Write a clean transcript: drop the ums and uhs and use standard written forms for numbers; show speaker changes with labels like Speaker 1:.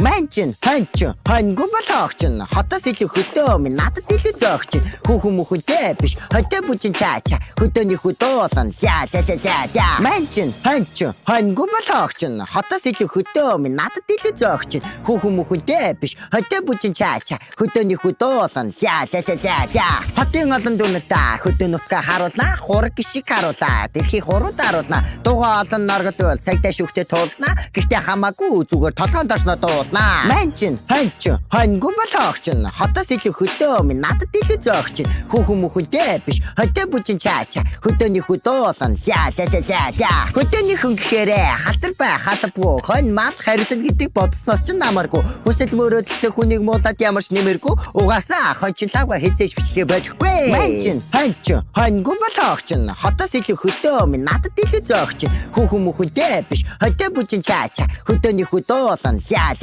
Speaker 1: Манчин, ханчин, хангу болохчин. Хотоос илүү хөдөө минь надад илүү зөөгчин. Хүүхэн мөхөнтэй биш, хөдөө бүчин чаача. Хөдөөний хөдөөсөн за. Манчин, ханчин, хангу болохчин. Хотоос илүү хөдөө минь надад илүү зөөгчин. Хүүхэн мөхөнтэй биш, хөдөө бүчин чаача. Хөдөөний хөдөөсөн за. Хотын олон дүнэртаа хөдөө нутгаа харуулнаа, хураг гişиг харуулаа. Тэрхий хурууд харуулнаа. Дугаа олон норгодвол цагтаа шүхтээ туулнаа. Гэхдээ хамаагүй зүгээр толгойн дорсноо дуулнаа. Манчин, ханчин, хангу болохчин. Хотоос илүү хөдөө минь надад илүү зөөгчин. Хүүхэн мөхөнтэй биш, хөдөө бүчин чаача. Хөдөөний хөдөөсөн за. Хөдөөний хүн гэхээрээ хатар бай, халбгүй. Хонь мал харьсан гэдэг бодсноос ч намаргүй. Хүсэл мөрөөдөлтэй хүнийг муулаад ямарч нэмэргүй. Угаасаа хончлаагаа хизээж бичлээ болохгүй. Манчин, ханчин, хангу болохчин. Хотоос илүү хөдөө минь надад илүү зөөгчин. Хүүхэн мөхөнтэй биш, хөдөө бүчин чаача. Хөдөөний хөдөөсөн за.